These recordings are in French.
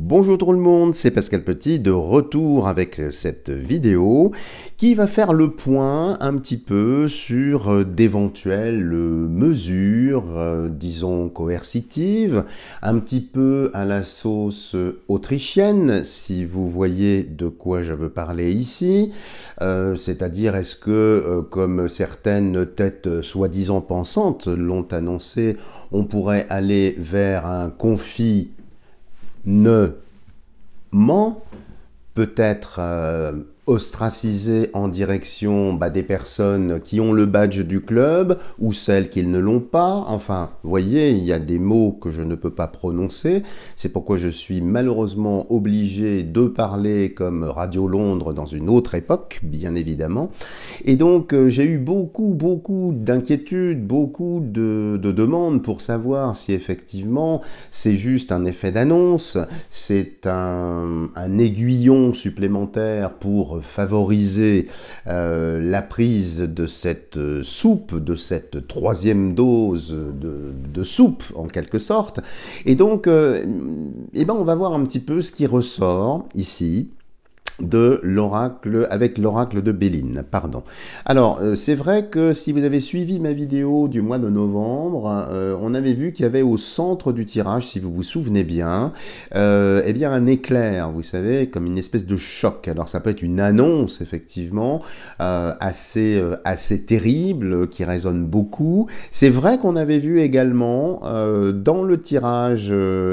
Bonjour tout le monde, c'est Pascal Petit de retour avec cette vidéo qui va faire le point un petit peu sur d'éventuelles mesures, disons coercitives, un petit peu à la sauce autrichienne, si vous voyez de quoi je veux parler ici, c'est-à-dire est-ce que, comme certaines têtes soi-disant pensantes l'ont annoncé, on pourrait aller vers un confinement, peut-être ostracisé en direction des personnes qui ont le badge du club ou celles qui ne l'ont pas. Enfin, vous voyez, il y a des mots que je ne peux pas prononcer. C'est pourquoi je suis malheureusement obligé de parler comme Radio Londres dans une autre époque, bien évidemment. Et donc, j'ai eu beaucoup d'inquiétudes, beaucoup de demandes pour savoir si effectivement c'est juste un effet d'annonce, c'est un aiguillon supplémentaire pour favoriser la prise de cette soupe, de cette troisième dose de soupe en quelque sorte. Et donc, on va voir un petit peu ce qui ressort ici de l'oracle, avec l'oracle de Béline, pardon. Alors, c'est vrai que si vous avez suivi ma vidéo du mois de novembre, on avait vu qu'il y avait au centre du tirage, si vous vous souvenez bien, un éclair, vous savez, comme une espèce de choc. Alors, ça peut être une annonce, effectivement, assez terrible, qui résonne beaucoup. C'est vrai qu'on avait vu également, dans le tirage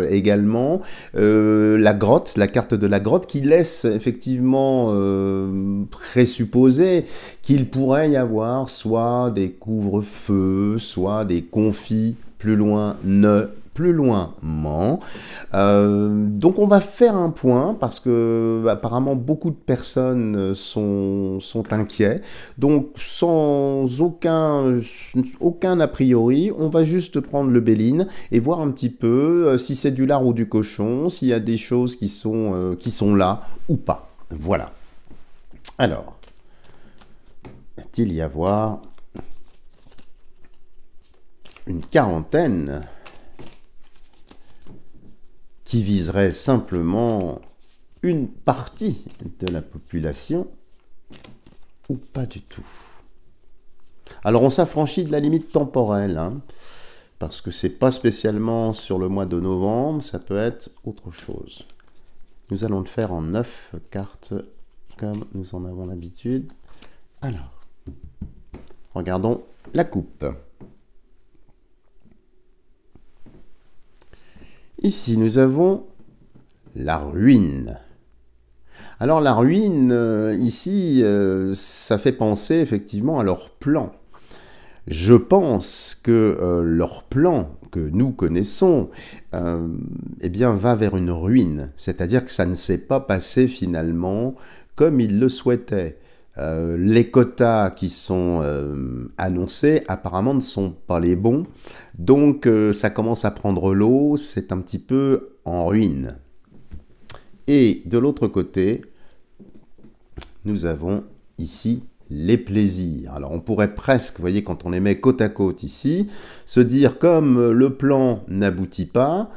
également, la grotte, la carte de la grotte, qui laisse effectivement présupposer qu'il pourrait y avoir soit des couvre-feux, soit des confis plus loin donc on va faire un point parce que apparemment beaucoup de personnes sont inquiets. Donc sans aucun a priori, on va juste prendre le Béline et voir un petit peu si c'est du lard ou du cochon, s'il y a des choses qui sont là ou pas. Voilà. Alors, va-t-il y avoir une quarantaine qui viserait simplement une partie de la population ou pas du tout? Alors on s'affranchit de la limite temporelle, parce que c'est pas spécialement sur le mois de novembre, ça peut être autre chose. Nous allons le faire en 9 cartes, comme nous en avons l'habitude. Alors, regardons la coupe. Ici, nous avons la ruine. Alors, la ruine, ici, ça fait penser effectivement à leur plan. Je pense que leur plan que nous connaissons va vers une ruine. C'est-à-dire que ça ne s'est pas passé finalement comme ils le souhaitaient. Les quotas qui sont annoncés apparemment ne sont pas les bons. Donc ça commence à prendre l'eau, c'est un petit peu en ruine. Et de l'autre côté, nous avons ici les plaisirs. Alors on pourrait presque, vous voyez, quand on les met côte à côte ici, se dire comme le plan n'aboutit pas,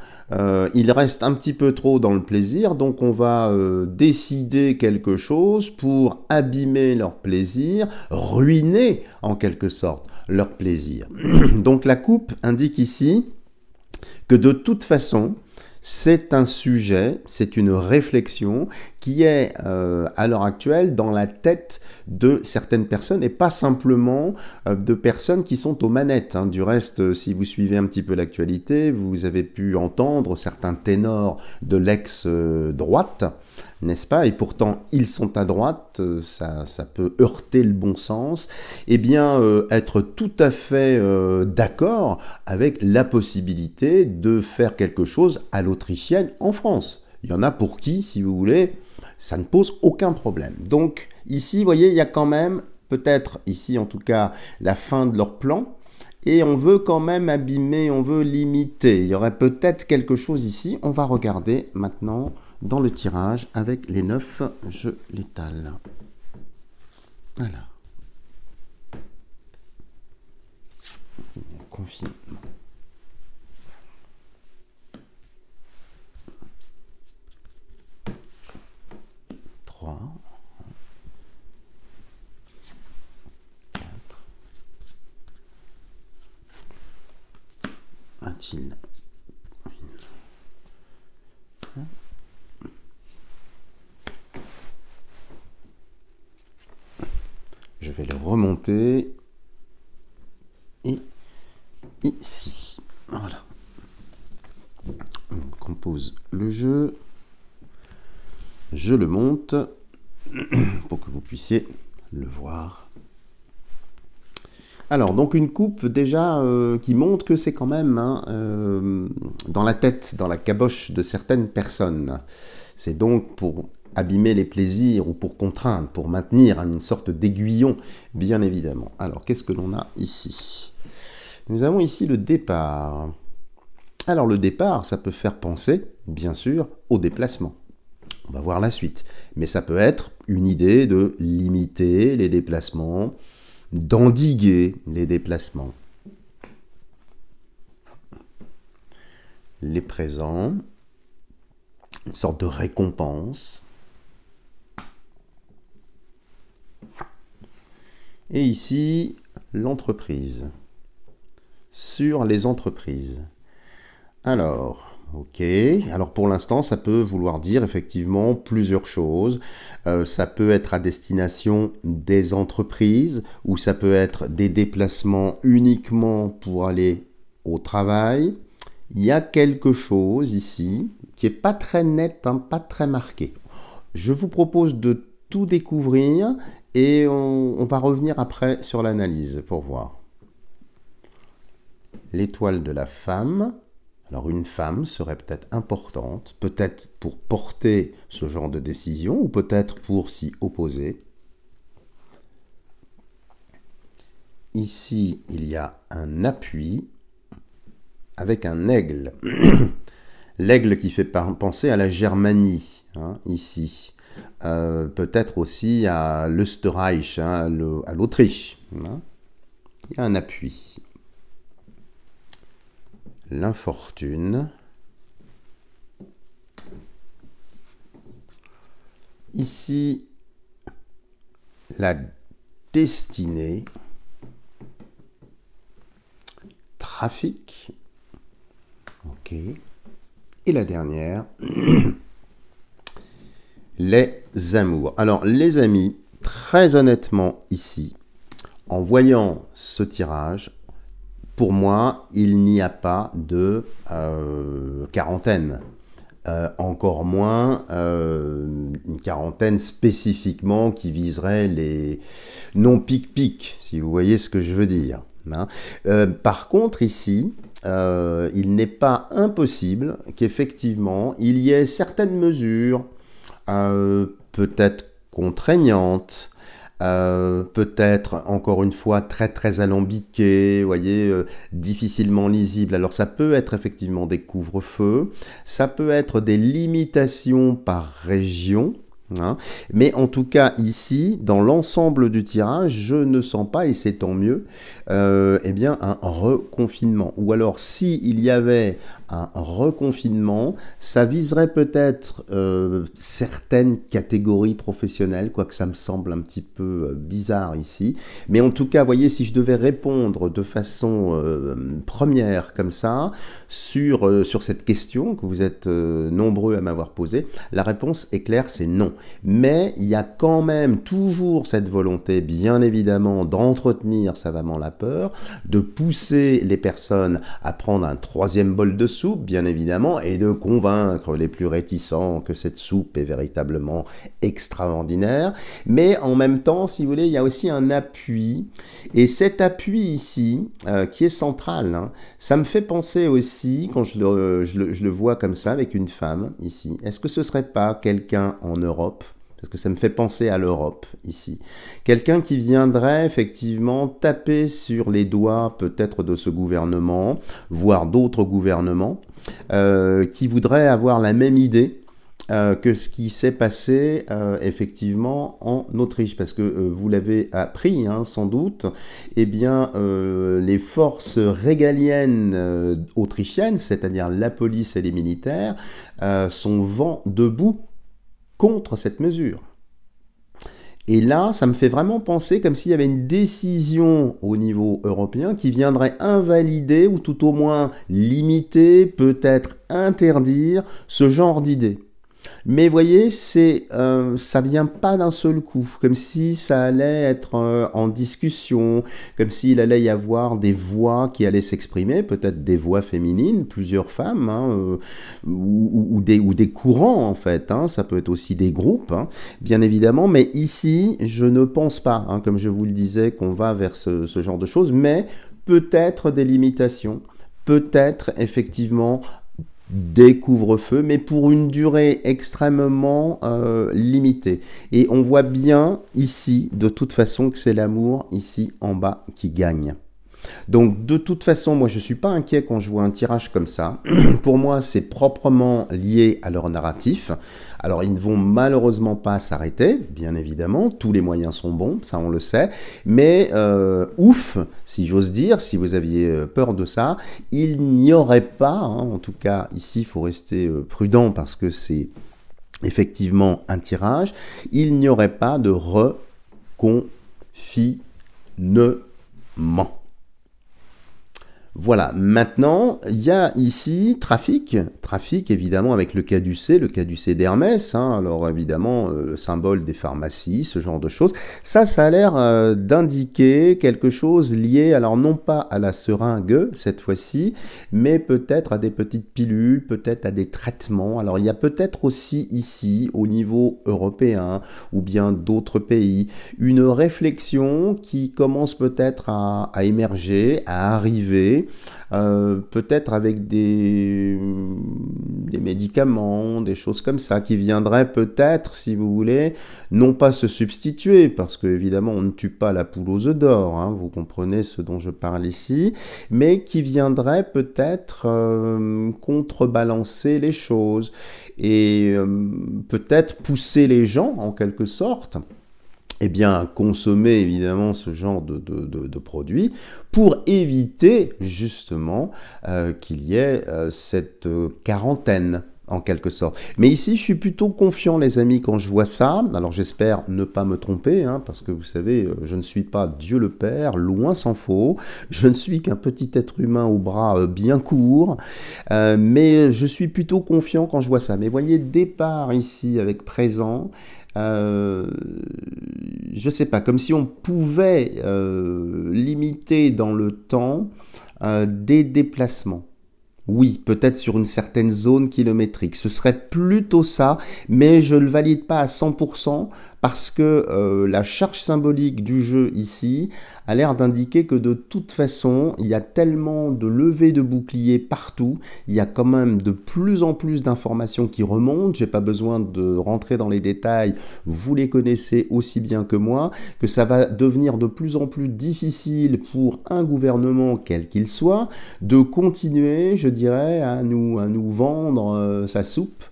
il reste un petit peu trop dans le plaisir, donc on va décider quelque chose pour abîmer leur plaisir, ruiner en quelque sorte leur plaisir. Donc la coupe indique ici que de toute façon, c'est un sujet, c'est une réflexion qui est à l'heure actuelle dans la tête de certaines personnes et pas simplement de personnes qui sont aux manettes. Du reste, si vous suivez un petit peu l'actualité, vous avez pu entendre certains ténors de l'ex-droite, n'est-ce pas? Et pourtant, ils sont à droite, ça peut heurter le bon sens. Eh bien, être tout à fait d'accord avec la possibilité de faire quelque chose à l'autrichienne en France. Il y en a pour qui, si vous voulez, ça ne pose aucun problème. Donc, ici, vous voyez, il y a quand même, peut-être ici en tout cas, la fin de leur plan. Et on veut quand même abîmer, on veut limiter. Il y aurait peut-être quelque chose ici. On va regarder maintenant dans le tirage avec les 9. Je l'étale. Alors. Confinement. Je vais le remonter. Et ici. Voilà. On compose le jeu. Je le monte pour que vous puissiez le voir. Alors, donc une coupe déjà qui montre que c'est quand même dans la tête, dans la caboche de certaines personnes. C'est donc pour abîmer les plaisirs ou pour contraindre, pour maintenir une sorte d'aiguillon, bien évidemment. Alors, qu'est-ce que l'on a ici? Nous avons ici le départ. Alors, le départ, ça peut faire penser, bien sûr, au déplacement. On va voir la suite. Mais ça peut être une idée de limiter les déplacements, d'endiguer les déplacements. Les présents, une sorte de récompense. Et ici, l'entreprise. Sur les entreprises. Alors, ok. Alors pour l'instant, ça peut vouloir dire effectivement plusieurs choses. Ça peut être à destination des entreprises, ou ça peut être des déplacements uniquement pour aller au travail. Il y a quelque chose ici qui n'est pas très net, hein, pas très marqué. Je vous propose de tout découvrir et on va revenir après sur l'analyse pour voir. L'étoile de la femme. Alors une femme serait peut-être importante, peut-être pour porter ce genre de décision ou peut-être pour s'y opposer. Ici, il y a un appui avec un aigle. L'aigle qui fait penser à la Germanie, hein, ici. Peut-être aussi à l'Österreich, hein, à l'Autriche. Hein. Il y a un appui. L'infortune. Ici, la destinée. Trafic. Ok. Et la dernière, les amours. Alors, les amis, très honnêtement, ici, en voyant ce tirage, pour moi, il n'y a pas de quarantaine. Encore moins une quarantaine spécifiquement qui viserait les non-pic-pic, si vous voyez ce que je veux dire. Hein. Par contre, ici, il n'est pas impossible qu'effectivement, il y ait certaines mesures, peut-être contraignantes, peut-être, encore une fois, très alambiqué, vous voyez, difficilement lisible. Alors ça peut être effectivement des couvre-feux, ça peut être des limitations par région, hein. Mais en tout cas ici, dans l'ensemble du tirage, je ne sens pas, et c'est tant mieux, eh bien un reconfinement. Ou alors s'il y avait un reconfinement, ça viserait peut-être certaines catégories professionnelles, quoique ça me semble un petit peu bizarre ici. Mais en tout cas, vous voyez, si je devais répondre de façon première comme ça, sur cette question que vous êtes nombreux à m'avoir posée, la réponse est claire, c'est non. Mais il y a quand même toujours cette volonté, bien évidemment, d'entretenir savamment la peur, de pousser les personnes à prendre un troisième bol de soupe, bien évidemment, et de convaincre les plus réticents que cette soupe est véritablement extraordinaire. Mais en même temps, si vous voulez, il y a aussi un appui. Et cet appui ici, qui est central, hein, ça me fait penser aussi, quand je le vois comme ça, avec une femme, ici, est-ce que ce ne serait pas quelqu'un en Europe ? Parce que ça me fait penser à l'Europe, ici. Quelqu'un qui viendrait effectivement taper sur les doigts peut-être de ce gouvernement, voire d'autres gouvernements, qui voudraient avoir la même idée que ce qui s'est passé effectivement en Autriche. Parce que vous l'avez appris, hein, sans doute, eh bien, les forces régaliennes autrichiennes, c'est-à-dire la police et les militaires, sont vent debout contre cette mesure. Et là, ça me fait vraiment penser comme s'il y avait une décision au niveau européen qui viendrait invalider ou tout au moins limiter, peut-être interdire ce genre d'idées. Mais voyez, ça vient pas d'un seul coup, comme si ça allait être en discussion, comme s'il allait y avoir des voix qui allaient s'exprimer, peut-être des voix féminines, plusieurs femmes, hein, ou des courants en fait, hein, ça peut être aussi des groupes, hein, bien évidemment, mais ici, je ne pense pas, hein, comme je vous le disais, qu'on va vers ce genre de choses, mais peut-être des limitations, peut-être effectivement des couvre-feux, mais pour une durée extrêmement limitée. Et on voit bien ici, de toute façon, que c'est l'amour ici en bas qui gagne. Donc de toute façon, moi je ne suis pas inquiet quand je vois un tirage comme ça. Pour moi, c'est proprement lié à leur narratif. Alors ils ne vont malheureusement pas s'arrêter, bien évidemment, tous les moyens sont bons, ça on le sait, mais ouf, si j'ose dire, si vous aviez peur de ça, il n'y aurait pas, hein, en tout cas ici il faut rester prudent parce que c'est effectivement un tirage, il n'y aurait pas de reconfinement. Voilà, maintenant, il y a ici trafic évidemment avec le caducée d'Hermès, hein, alors évidemment, symbole des pharmacies, ce genre de choses. Ça a l'air d'indiquer quelque chose lié, alors non pas à la seringue cette fois-ci, mais peut-être à des petites pilules, peut-être à des traitements. Alors il y a peut-être aussi ici, au niveau européen, ou bien d'autres pays, une réflexion qui commence peut-être à émerger, à arriver, peut-être avec des médicaments, des choses comme ça, qui viendraient peut-être, si vous voulez, non pas se substituer, parce que évidemment on ne tue pas la poule aux œufs d'or, hein, vous comprenez ce dont je parle ici, mais qui viendraient peut-être contrebalancer les choses, et peut-être pousser les gens, en quelque sorte, eh bien, consommer évidemment ce genre de produits pour éviter justement qu'il y ait cette quarantaine en quelque sorte. Mais ici, je suis plutôt confiant, les amis, quand je vois ça. Alors, j'espère ne pas me tromper, hein, parce que vous savez, je ne suis pas Dieu le Père, loin s'en faut. Je ne suis qu'un petit être humain aux bras bien courts, mais je suis plutôt confiant quand je vois ça. Mais voyez, départ ici avec présent. Je sais pas, comme si on pouvait limiter dans le temps des déplacements. Oui, peut-être sur une certaine zone kilométrique. Ce serait plutôt ça, mais je ne le valide pas à 100% parce que la charge symbolique du jeu ici a l'air d'indiquer que de toute façon, il y a tellement de levées de boucliers partout, il y a quand même de plus en plus d'informations qui remontent, j'ai pas besoin de rentrer dans les détails, vous les connaissez aussi bien que moi, que ça va devenir de plus en plus difficile pour un gouvernement, quel qu'il soit, de continuer, je dirais, à nous vendre sa soupe,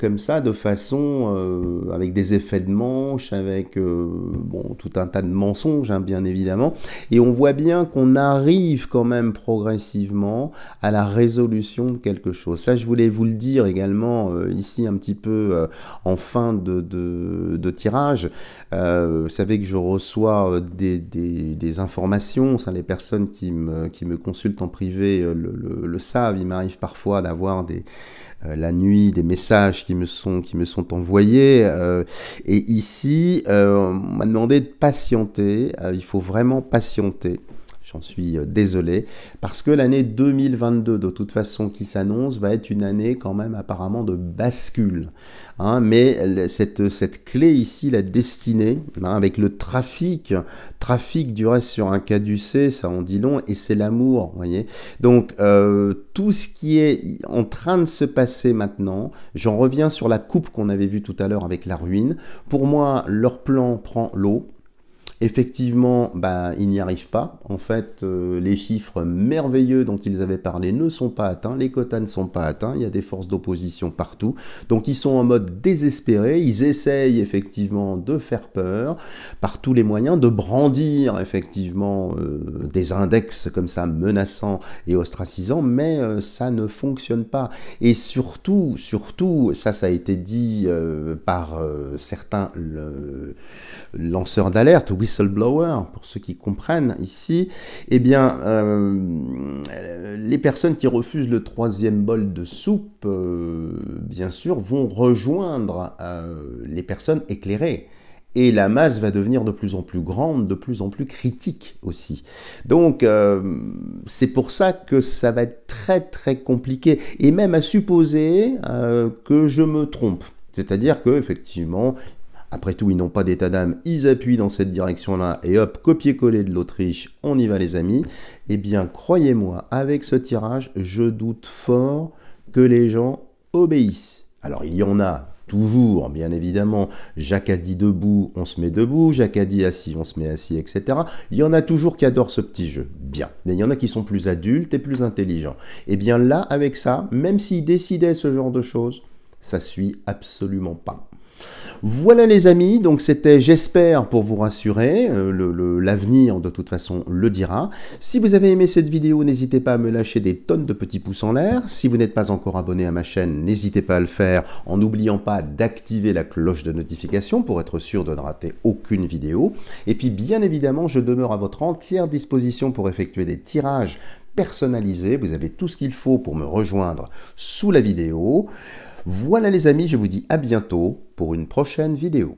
comme ça, de façon, avec des effets de manche, avec bon, tout un tas de mensonges, hein, bien évidemment. Et on voit bien qu'on arrive quand même progressivement à la résolution de quelque chose. Ça, je voulais vous le dire également ici un petit peu en fin de tirage. Vous savez que je reçois des informations, ça, les personnes qui me consultent en privé le savent. Il m'arrive parfois d'avoir la nuit, des messages qui me sont envoyés. Et ici, on m'a demandé de patienter. Il faut vraiment patienter. J'en suis désolé, parce que l'année 2022, de toute façon, qui s'annonce, va être une année quand même apparemment de bascule. Hein, mais cette clé ici, la destinée, hein, avec le trafic du reste sur un caducée, ça en dit long, et c'est l'amour, vous voyez. Donc, tout ce qui est en train de se passer maintenant, j'en reviens sur la coupe qu'on avait vue tout à l'heure avec la ruine. Pour moi, leur plan prend l'eau. Effectivement, ils n'y arrivent pas. En fait, les chiffres merveilleux dont ils avaient parlé ne sont pas atteints, les quotas ne sont pas atteints, il y a des forces d'opposition partout. Donc ils sont en mode désespéré, ils essayent effectivement de faire peur par tous les moyens, de brandir effectivement des index comme ça menaçants et ostracisants, mais ça ne fonctionne pas. Et surtout, ça a été dit par certains lanceurs d'alerte, whistleblowers, pour ceux qui comprennent ici, eh bien, les personnes qui refusent le troisième bol de soupe, bien sûr, vont rejoindre les personnes éclairées. Et la masse va devenir de plus en plus grande, de plus en plus critique aussi. Donc, c'est pour ça que ça va être très très compliqué. Et même à supposer que je me trompe. C'est-à-dire qu'effectivement, après tout, ils n'ont pas d'état d'âme, ils appuient dans cette direction-là, et hop, copier-coller de l'Autriche, on y va les amis. Eh bien, croyez-moi, avec ce tirage, je doute fort que les gens obéissent. Alors, il y en a toujours, bien évidemment, Jacques a dit debout, on se met debout, Jacques a dit assis, on se met assis, etc. Il y en a toujours qui adorent ce petit jeu, bien. Mais il y en a qui sont plus adultes et plus intelligents. Eh bien là, avec ça, même s'ils décidaient ce genre de choses, ça suit absolument pas. Voilà les amis, donc c'était, j'espère, pour vous rassurer, l'avenir de toute façon le dira. Si vous avez aimé cette vidéo, n'hésitez pas à me lâcher des tonnes de petits pouces en l'air. Si vous n'êtes pas encore abonné à ma chaîne, n'hésitez pas à le faire en n'oubliant pas d'activer la cloche de notification pour être sûr de ne rater aucune vidéo. Et puis bien évidemment, je demeure à votre entière disposition pour effectuer des tirages personnalisés. Vous avez tout ce qu'il faut pour me rejoindre sous la vidéo. Voilà les amis, je vous dis à bientôt pour une prochaine vidéo.